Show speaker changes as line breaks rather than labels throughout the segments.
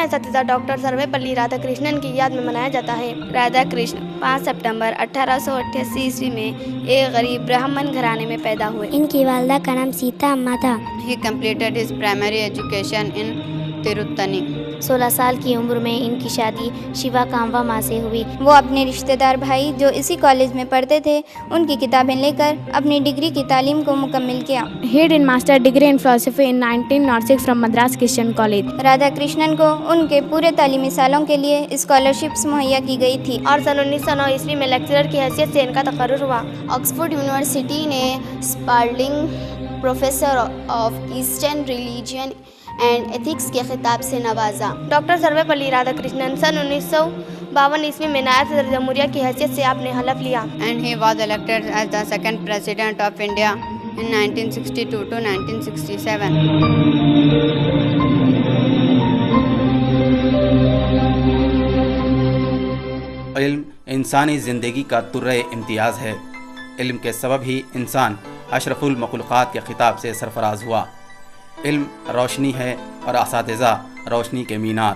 اساتذہ ڈاکٹر سرویپلی رادھا کرشنن کی یاد میں منایا جاتا ہے۔ رادھا کرشن 5 سپٹمبر 1888 عیسوی میں ایک غریب برہمن گھرانے میں پیدا ہوئے۔
ان کی والدہ کا نام سیتا اماں تھا۔
He completed his primary education in Tirupani.
16 سال کی عمر میں ان کی شادی شیوا کاموا ماں سے ہوئی۔
وہ اپنے رشتہ دار بھائی جو اسی کالج میں پڑھتے تھے ان کی کتابیں لے کر اپنی ڈگری کی تعلیم کو مکمل کیا۔
He did master degree in philosophy in 1906 from Madras Christian College.
Radha Krishnan کو ان کے پورے تعلیمی سالوں کے لیے اسکالرشپس مہیا کی گئی تھی اور سن 1909 عیسوی میں لیکچرر کی حیثیت سے ان کا تقرر ہوا۔ آکسفورڈ یونیورسٹی نے Spalding professor of eastern religion and ethics کے خطاب سے نوازا۔ ڈاکٹر سرویپلی رادھا کرشنن سن 1952 عیسوی میں نائب صدر جمہوریہ کی حیثیت سے آپ نے حلف لیا۔
And he was elected as the second president of India in 1962 to 1967.
علم انسانی زندگی کا ترے امتیاز ہے۔ علم کے سبب ہی انسان اشرف المخلوقات کے خطاب سے سرفراز ہوا۔ علم روشنی ہے اور اساتذہ روشنی کے مینار۔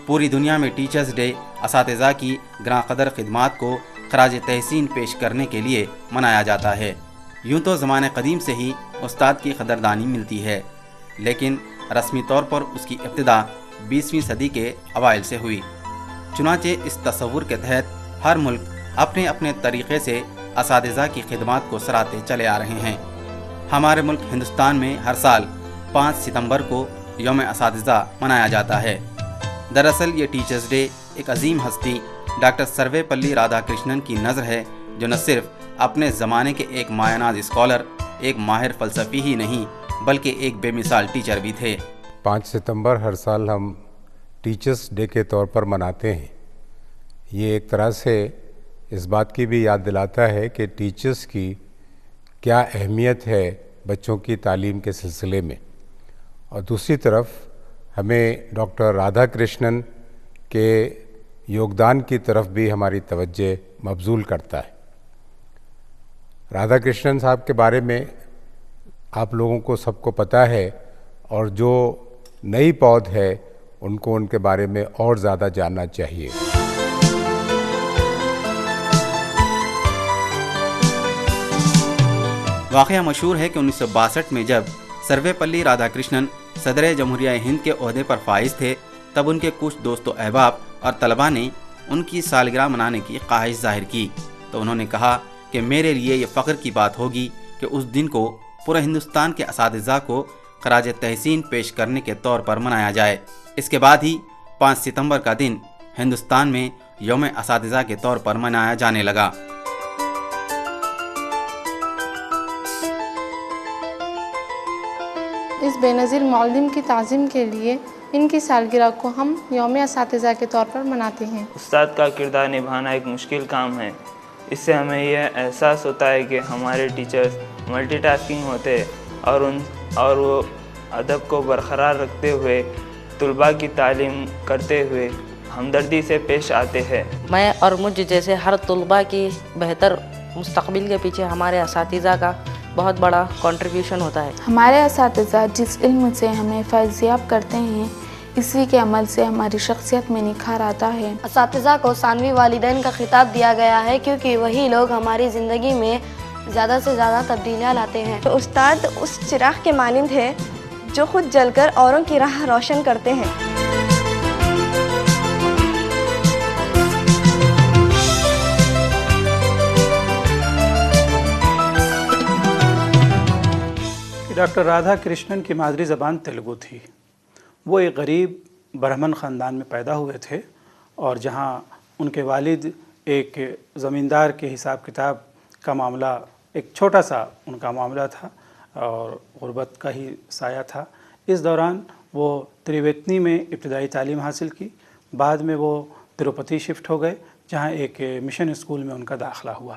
پوری دنیا میں ٹیچرز ڈے اساتذہ کی گراں قدر خدمات کو خراج تحسین پیش کرنے کے لیے منایا جاتا ہے۔ یوں تو زمانے قدیم سے ہی استاد کی قدردانی ملتی ہے، لیکن رسمی طور پر اس کی ابتدا 20ویں صدی کے اوائل سے ہوئی۔ چنانچہ اس تصور کے تحت ہر ملک اپنے اپنے طریقے سے اساتذہ کی خدمات کو سراہتے چلے آ رہے ہیں۔ ہمارے ملک ہندوستان میں ہر سال 5 ستمبر کو یوم اساتذہ منایا جاتا ہے۔ دراصل یہ ٹیچرز ڈے ایک عظیم ہستی ڈاکٹر سرویپلی رادھا کرشنن کی نظر ہے، جو نہ صرف اپنے زمانے کے ایک مایہ ناز اسکالر، ایک ماہر فلسفی ہی نہیں بلکہ ایک بے مثال ٹیچر بھی تھے۔
5 ستمبر ہر سال ہم ٹیچرز ڈے کے طور پر مناتے ہیں۔ یہ ایک طرح سے اس بات کی بھی یاد دلاتا ہے کہ ٹیچرز کی کیا اہمیت ہے بچوں کی تعلیم کے سلسلے میں، اور دوسری طرف ہمیں ڈاکٹر رادھا کرشنن کے یوگدان کی طرف بھی ہماری توجہ مبذول کرتا ہے۔ رادھا کرشنن صاحب کے بارے میں آپ لوگوں کو سب کو پتہ ہے، اور جو نئی پود ہے ان کو ان کے بارے میں اور زیادہ جاننا چاہیے۔
واقعہ مشہور ہے کہ 1962 میں جب سرویپلی رادھا کرشنن صدر جمہوریہ ہند کے عہدے پر فائز تھے، تب ان کے کچھ دوست و احباب اور طلباء نے ان کی سالگرہ منانے کی خواہش ظاہر کی، تو انہوں نے کہا کہ میرے لیے یہ فخر کی بات ہوگی کہ اس دن کو پورے ہندوستان کے اساتذہ کو خراج تحسین پیش کرنے کے طور پر منایا جائے۔ اس کے بعد ہی 5 ستمبر کا دن ہندوستان میں یوم اساتذہ کے طور پر منایا جانے لگا۔
اس بے نظیر معلم کی تعظیم کے لیے ان کی سالگرہ کو ہم یوم اساتذہ کے طور پر مناتے ہیں۔
استاد کا کردار نبھانا ایک مشکل کام ہے۔ اس سے ہمیں یہ احساس ہوتا ہے کہ ہمارے ٹیچرز ملٹی ٹاسکنگ ہوتے اور وہ ادب کو برقرار رکھتے ہوئے طلباء کی تعلیم کرتے ہوئے ہمدردی سے پیش آتے ہیں۔
میں اور مجھ جیسے ہر طلباء کی بہتر مستقبل کے پیچھے ہمارے اساتذہ کا بہت بڑا کنٹریبیوشن ہوتا ہے۔
ہمارے اساتذہ جس علم سے ہمیں فیضیاب کرتے ہیں، اسی کے عمل سے ہماری شخصیت میں نکھار آتا ہے۔
اساتذہ کو ثانوی والدین کا خطاب دیا گیا ہے کیونکہ وہی لوگ ہماری زندگی میں زیادہ سے زیادہ تبدیلیاں لاتے ہیں۔
استاد اس چراغ کے مانند ہے جو خود جل کر اوروں کی راہ روشن کرتے ہیں۔
ڈاکٹر رادھا کرشنن کی مادری زبان تیلگو تھی۔ وہ ایک غریب برہمن خاندان میں پیدا ہوئے تھے، اور جہاں ان کے والد ایک زمیندار کے حساب کتاب کا معاملہ، ایک چھوٹا سا ان کا معاملہ تھا اور غربت کا ہی سایہ تھا۔ اس دوران وہ تریویتنی میں ابتدائی تعلیم حاصل کی، بعد میں وہ تروپتی شفٹ ہو گئے، جہاں ایک مشن اسکول میں ان کا داخلہ ہوا۔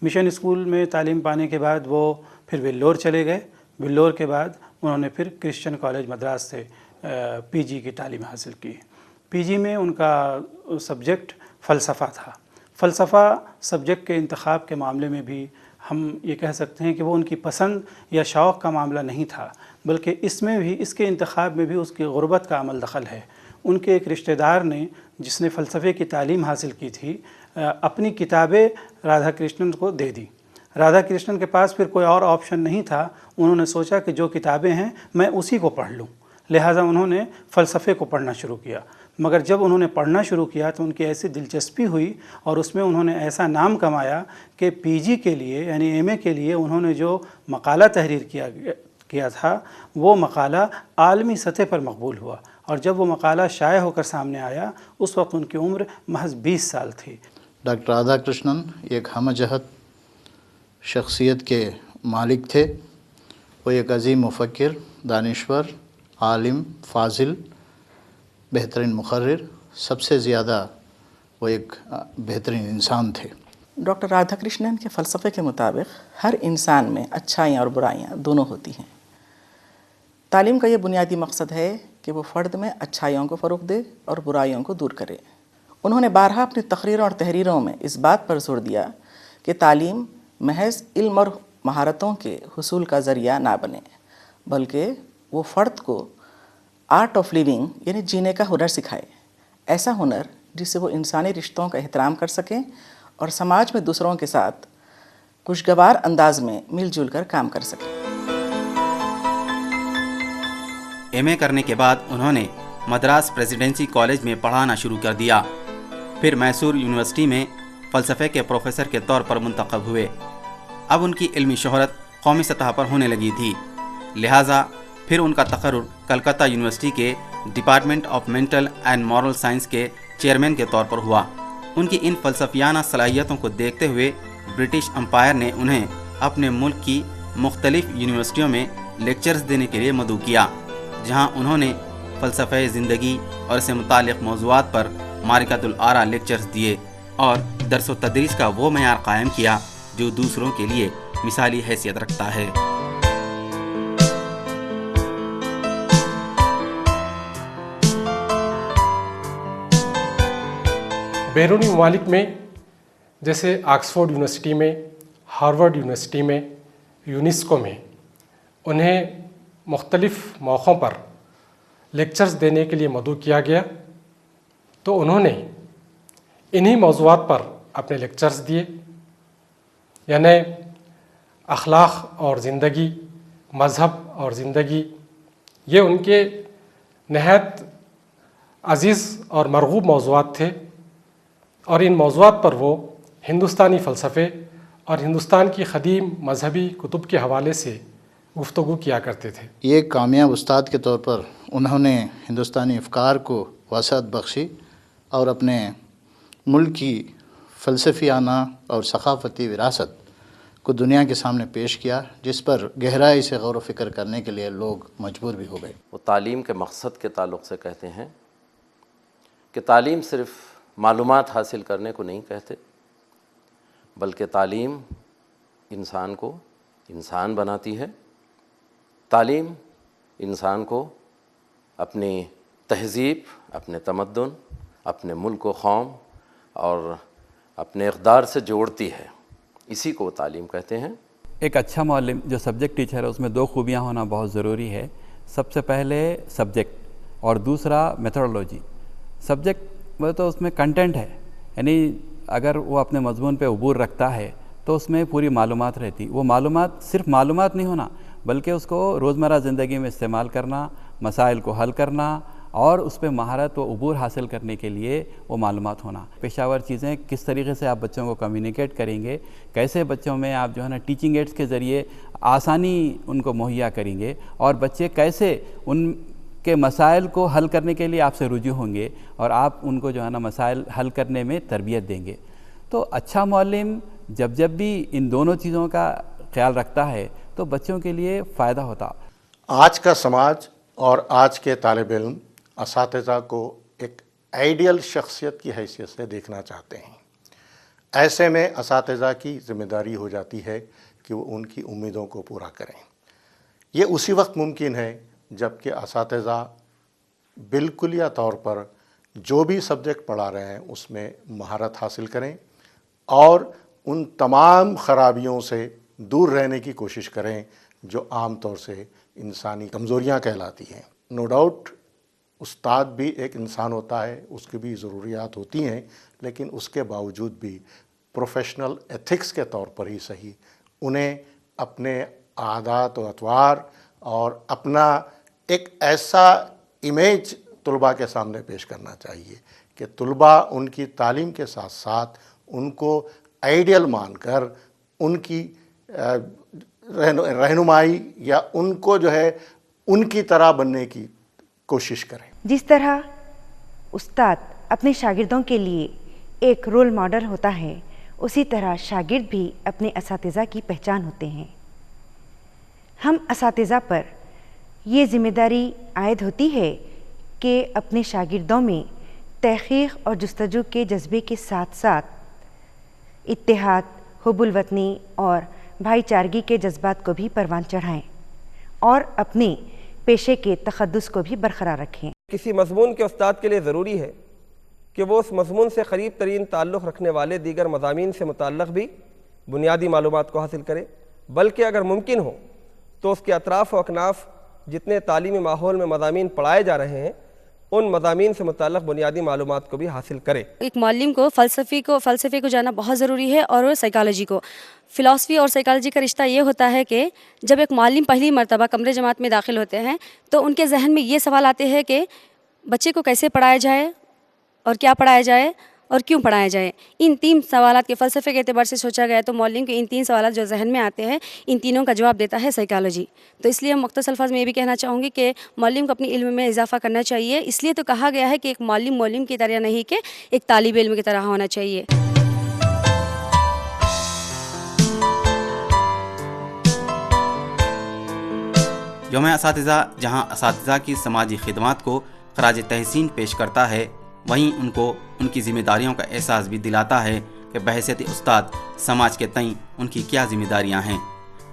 مشن اسکول میں تعلیم پانے کے بعد وہ پھر ویلور چلے گئے۔ ویلور کے بعد انہوں نے پھر کرسچن کالج مدراس سے پی جی کی تعلیم حاصل کی۔ پی جی میں ان کا سبجیکٹ فلسفہ تھا۔ فلسفہ سبجیکٹ کے انتخاب کے معاملے میں بھی ہم یہ کہہ سکتے ہیں کہ وہ ان کی پسند یا شوق کا معاملہ نہیں تھا، بلکہ اس میں بھی، اس کے انتخاب میں بھی اس کی غربت کا عمل دخل ہے۔ ان کے ایک رشتہ دار نے جس نے فلسفے کی تعلیم حاصل کی تھی اپنی کتابیں رادھا کرشنن کو دے دی۔ رادھا کرشنن کے پاس پھر کوئی اور آپشن نہیں تھا، انہوں نے سوچا کہ جو کتابیں ہیں میں اسی کو پڑھ لوں، لہٰذا انہوں نے فلسفے کو پڑھنا شروع کیا۔ مگر جب انہوں نے پڑھنا شروع کیا تو ان کی ایسی دلچسپی ہوئی اور اس میں انہوں نے ایسا نام کمایا کہ پی جی کے لیے یعنی ایم اے کے لیے انہوں نے جو مقالہ تحریر کیا تھا وہ مقالہ عالمی سطح پر مقبول ہوا، اور جب وہ مقالہ شائع ہو کر سامنے آیا اس وقت ان کی عمر محض 20 سال تھی۔
ڈاکٹر رادھا کرشنن ایک ہم جہت شخصیت کے مالک تھے۔ وہ ایک عظیم مفکر، دانشور، عالم، فاضل، بہترین مقرر، سب سے زیادہ وہ ایک بہترین انسان تھے۔
ڈاکٹر رادھا کرشنن کے فلسفے کے مطابق ہر انسان میں اچھائیاں اور برائیاں دونوں ہوتی ہیں۔ تعلیم کا یہ بنیادی مقصد ہے کہ وہ فرد میں اچھائیوں کو فروغ دے اور برائیوں کو دور کرے۔ انہوں نے بارہا اپنی تقریروں اور تحریروں میں اس بات پر زور دیا کہ تعلیم محض علم اور مہارتوں کے حصول کا ذریعہ نہ بنے، بلکہ وہ فرد کو آرٹ آف لیونگ یعنی جینے کا ہنر سکھائے، ایسا ہنر جس سے وہ انسانی رشتوں کا احترام کر سکیں اور سماج میں دوسروں کے ساتھ خوشگوار انداز میں مل جل کر کام کر سکیں۔
ایم اے کرنے کے بعد انہوں نے مدراس پریزیڈنسی کالج میں پڑھانا شروع کر دیا، پھر میسور یونیورسٹی میں فلسفے کے پروفیسر کے طور پر منتخب ہوئے۔ اب ان کی علمی شہرت قومی سطح پر ہونے لگی تھی، لہٰذا پھر ان کا تقرر کلکتہ یونیورسٹی کے department of mental and moral science کے چیئرمین کے طور پر ہوا۔ ان کی ان فلسفیانہ صلاحیتوں کو دیکھتے ہوئے برٹش امپائر نے انہیں اپنے ملک کی مختلف یونیورسٹیوں میں لیکچرز دینے کے لیے مدعو کیا، جہاں انہوں نے فلسفہ زندگی اور اس سے متعلق موضوعات پر معرکۃ الآراء لیکچرز دیے اور درس و تدریس کا وہ معیار قائم کیا جو دوسروں کے لیے مثالی حیثیت رکھتا ہے۔
بیرونی ممالک میں جیسے آکسفورڈ یونیورسٹی میں، ہارورڈ یونیورسٹی میں، یونیسکو میں انہیں مختلف موقعوں پر لیکچرز دینے کے لیے مدعو کیا گیا، تو انہوں نے انہی موضوعات پر اپنے لیکچرز دیے، یعنی اخلاق اور زندگی، مذہب اور زندگی، یہ ان کے نہایت عزیز اور مرغوب موضوعات تھے، اور ان موضوعات پر وہ ہندوستانی فلسفے اور ہندوستان کی قدیم مذہبی کتب کے حوالے سے گفتگو کیا کرتے تھے۔
یہ کامیاب استاد کے طور پر انہوں نے ہندوستانی افکار کو وسعت بخشی اور اپنے ملک کی فلسفیانہ اور ثقافتی وراثت کو دنیا کے سامنے پیش کیا، جس پر گہرائی سے غور و فکر کرنے کے لیے لوگ مجبور بھی ہو گئے۔
وہ تعلیم کے مقصد کے تعلق سے کہتے ہیں کہ تعلیم صرف معلومات حاصل کرنے کو نہیں کہتے، بلکہ تعلیم انسان کو انسان بناتی ہے۔ تعلیم انسان کو اپنی تہذیب، اپنے تمدن، اپنے ملک و قوم اور اپنے اقدار سے جوڑتی ہے، اسی کو تعلیم کہتے ہیں۔
ایک اچھا معلم جو سبجیکٹ ٹیچر ہے اس میں دو خوبیاں ہونا بہت ضروری ہے۔ سب سے پہلے سبجیکٹ اور دوسرا میتھڈولوجی۔ سبجیکٹ وہ تو اس میں کنٹینٹ ہے، یعنی اگر وہ اپنے مضمون پہ عبور رکھتا ہے تو اس میں پوری معلومات رہتی۔ وہ معلومات صرف معلومات نہیں ہونا، بلکہ اس کو روزمرہ زندگی میں استعمال کرنا، مسائل کو حل کرنا اور اس پہ مہارت و عبور حاصل کرنے کے لیے وہ معلومات ہونا۔ پیشہ ور چیزیں کس طریقے سے آپ بچوں کو کمیونیکیٹ کریں گے، کیسے بچوں میں آپ جو ہے نا ٹیچنگ ایڈس کے ذریعے آسانی ان کو مہیا کریں گے، اور بچے کیسے ان کے مسائل کو حل کرنے کے لیے آپ سے رجوع ہوں گے اور آپ ان کو جو ہے نا مسائل حل کرنے میں تربیت دیں گے۔ تو اچھا معلم جب بھی ان دونوں چیزوں کا خیال رکھتا ہے تو بچوں کے لیے فائدہ ہوتا۔
آج کا سماج اور آج کے طالب علم اساتذہ کو ایک آئیڈیل شخصیت کی حیثیت سے دیکھنا چاہتے ہیں۔ ایسے میں اساتذہ کی ذمہ داری ہو جاتی ہے کہ وہ ان کی امیدوں کو پورا کریں۔ یہ اسی وقت ممکن ہے جب کہ اساتذہ بالکلیہ طور پر جو بھی سبجیکٹ پڑھا رہے ہیں اس میں مہارت حاصل کریں اور ان تمام خرابیوں سے دور رہنے کی کوشش کریں جو عام طور سے انسانی کمزوریاں کہلاتی ہیں۔ نو ڈاؤٹ استاد بھی ایک انسان ہوتا ہے، اس کی بھی ضروریات ہوتی ہیں، لیکن اس کے باوجود بھی پروفیشنل ایتھکس کے طور پر ہی صحیح انہیں اپنے عادات و اطوار اور اپنا ایک ایسا امیج طلباء کے سامنے پیش کرنا چاہیے کہ طلباء ان کی تعلیم کے ساتھ ساتھ ان کو آئیڈیل مان کر ان کی رہنمائی یا ان کو جو ہے ان کی طرح بننے کی کوشش کریں۔
جس طرح استاد اپنے شاگردوں کے لیے ایک رول ماڈل ہوتا ہے، اسی طرح شاگرد بھی اپنے اساتذہ کی پہچان ہوتے ہیں۔ ہم اساتذہ پر یہ ذمہ داری عائد ہوتی ہے کہ اپنے شاگردوں میں تحقیق اور جستجو کے جذبے کے ساتھ ساتھ اتحاد، حب الوطنی اور بھائی چارگی کے جذبات کو بھی پروان چڑھائیں اور اپنے پیشے کے تقدس کو بھی برقرار رکھیں۔
کسی مضمون کے استاد کے لیے ضروری ہے کہ وہ اس مضمون سے قریب ترین تعلق رکھنے والے دیگر مضامین سے متعلق بھی بنیادی معلومات کو حاصل کرے، بلکہ اگر ممکن ہو تو اس کے اطراف و اکناف جتنے تعلیمی ماحول میں مضامین پڑھائے جا رہے ہیں ان مضامین سے متعلق بنیادی معلومات کو بھی حاصل کرے۔
ایک معلم کو فلسفے کو جاننا بہت ضروری ہے، اور سائیکالوجی کو۔ فلسفی اور سائیکالوجی کا رشتہ یہ ہوتا ہے کہ جب ایک معلم پہلی مرتبہ کمرے جماعت میں داخل ہوتے ہیں تو ان کے ذہن میں یہ سوال آتے ہیں کہ بچے کو کیسے پڑھایا جائے اور کیا پڑھایا جائے اور کیوں پڑھایا جائے۔ ان 3 سوالات کے فلسفے کے اعتبار سے سوچا گیا تو معلم کے ان 3 سوالات جو ذہن میں آتے ہیں، ان تینوں کا جواب دیتا ہے سائیکالوجی۔ تو اس لیے مختصر الفاظ میں یہ بھی کہنا چاہوں گی کہ معلم کو اپنی علم میں اضافہ کرنا چاہیے۔ اس لیے تو کہا گیا ہے کہ ایک معلم کی طرح نہیں کہ ایک طالب علم کی طرح ہونا چاہیے۔
یوم اساتذہ جہاں اساتذہ کی سماجی خدمات کو خراج تحسین پیش کرتا ہے، وہیں ان کو ان کی ذمہ داریوں کا احساس بھی دلاتا ہے کہ بحیثیت استاد سماج کے تئیں ان کی کیا ذمہ داریاں ہیں۔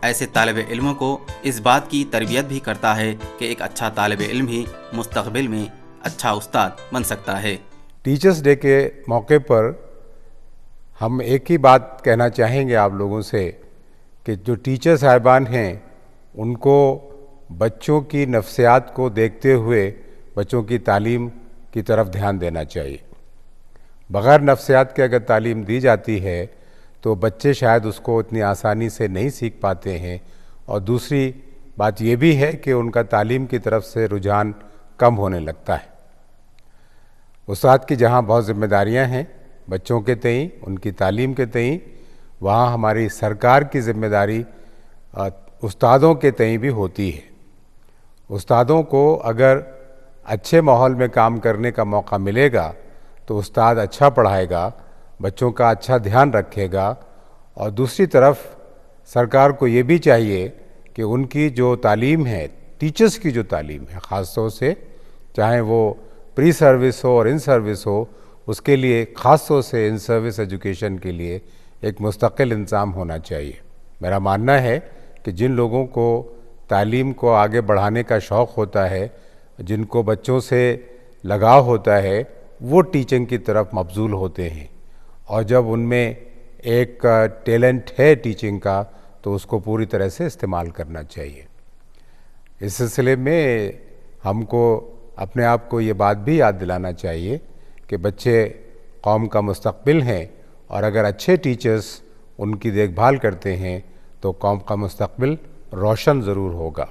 ایسے طالب علموں کو اس بات کی تربیت بھی کرتا ہے کہ ایک اچھا طالب علم ہی مستقبل میں اچھا استاد بن سکتا ہے۔
ٹیچرز ڈے کے موقع پر ہم ایک ہی بات کہنا چاہیں گے آپ لوگوں سے کہ جو ٹیچر صاحبان ہیں ان کو بچوں کی نفسیات کو دیکھتے ہوئے بچوں کی تعلیم کی طرف دھیان دینا چاہیے۔ بغیر نفسیات کے اگر تعلیم دی جاتی ہے تو بچے شاید اس کو اتنی آسانی سے نہیں سیکھ پاتے ہیں، اور دوسری بات یہ بھی ہے کہ ان کا تعلیم کی طرف سے رجحان کم ہونے لگتا ہے۔ استاد کی جہاں بہت ذمہ داریاں ہیں بچوں کے تئیں، ان کی تعلیم کے تئیں، وہاں ہماری سرکار کی ذمہ داری استادوں کے تئیں بھی ہوتی ہے۔ استادوں کو اگر اچھے ماحول میں کام کرنے کا موقع ملے گا تو استاد اچھا پڑھائے گا، بچوں کا اچھا دھیان رکھے گا، اور دوسری طرف سرکار کو یہ بھی چاہیے کہ ان کی جو تعلیم ہے، ٹیچرز کی جو تعلیم ہے خاص طور سے، چاہے وہ پری سروس ہو اور ان سروس ہو، اس کے لیے خاص طور سے ان سروس ایجوکیشن کے لیے ایک مستقل انتظام ہونا چاہیے۔ میرا ماننا ہے کہ جن لوگوں کو تعلیم کو آگے بڑھانے کا شوق ہوتا ہے، جن کو بچوں سے لگاؤ ہوتا ہے، وہ ٹیچنگ کی طرف مبذول ہوتے ہیں، اور جب ان میں ایک ٹیلنٹ ہے ٹیچنگ کا تو اس کو پوری طرح سے استعمال کرنا چاہیے۔ اس سلسلے میں ہم کو اپنے آپ کو یہ بات بھی یاد دلانا چاہیے کہ بچے قوم کا مستقبل ہیں، اور اگر اچھے ٹیچرز ان کی دیکھ بھال کرتے ہیں تو قوم کا مستقبل روشن ضرور ہوگا،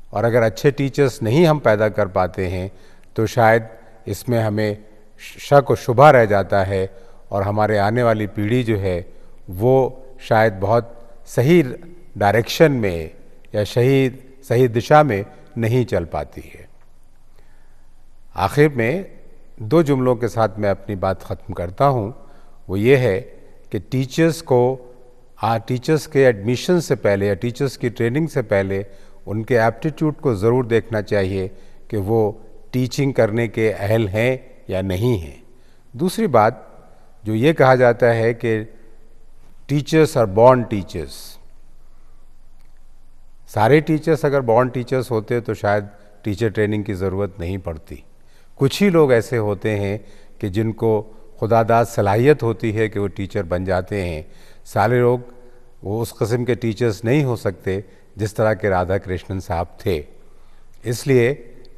اور اگر اچھے ٹیچرز نہیں ہم پیدا کر پاتے ہیں تو شاید اس میں ہمیں شک و شبہ رہ جاتا ہے، اور ہمارے آنے والی پیڑھی جو ہے وہ شاید بہت صحیح ڈائریکشن میں یا صحیح دشا میں نہیں چل پاتی ہے۔ آخر میں 2 جملوں کے ساتھ میں اپنی بات ختم کرتا ہوں، وہ یہ ہے کہ ٹیچرز کے ایڈمیشن سے پہلے یا ٹیچرز کی ٹریننگ سے پہلے ان کے ایپٹیٹیوڈ کو ضرور دیکھنا چاہیے کہ وہ ٹیچنگ کرنے کے اہل ہیں یا نہیں ہیں۔ دوسری بات جو یہ کہا جاتا ہے کہ ٹیچرز آر بورن ٹیچرز، سارے ٹیچرز اگر بورن ٹیچرز ہوتے تو شاید ٹیچر ٹریننگ کی ضرورت نہیں پڑتی۔ کچھ ہی لوگ ایسے ہوتے ہیں کہ جن کو خدا داد صلاحیت ہوتی ہے کہ وہ ٹیچر بن جاتے ہیں۔ سارے لوگ وہ اس قسم کے ٹیچرز نہیں ہو سکتے جس طرح کے رادھا کرشنن صاحب تھے۔ اس لیے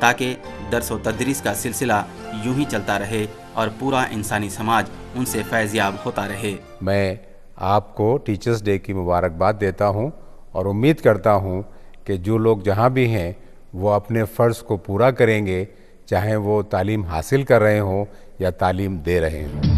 تاکہ درس و تدریس کا سلسلہ یوں ہی چلتا رہے اور پورا انسانی سماج ان سے فیض یاب ہوتا رہے۔
میں آپ کو ٹیچرز ڈے کی مبارکباد دیتا ہوں اور امید کرتا ہوں کہ جو لوگ جہاں بھی ہیں وہ اپنے فرض کو پورا کریں گے، چاہے وہ تعلیم حاصل کر رہے ہوں یا تعلیم دے رہے ہوں۔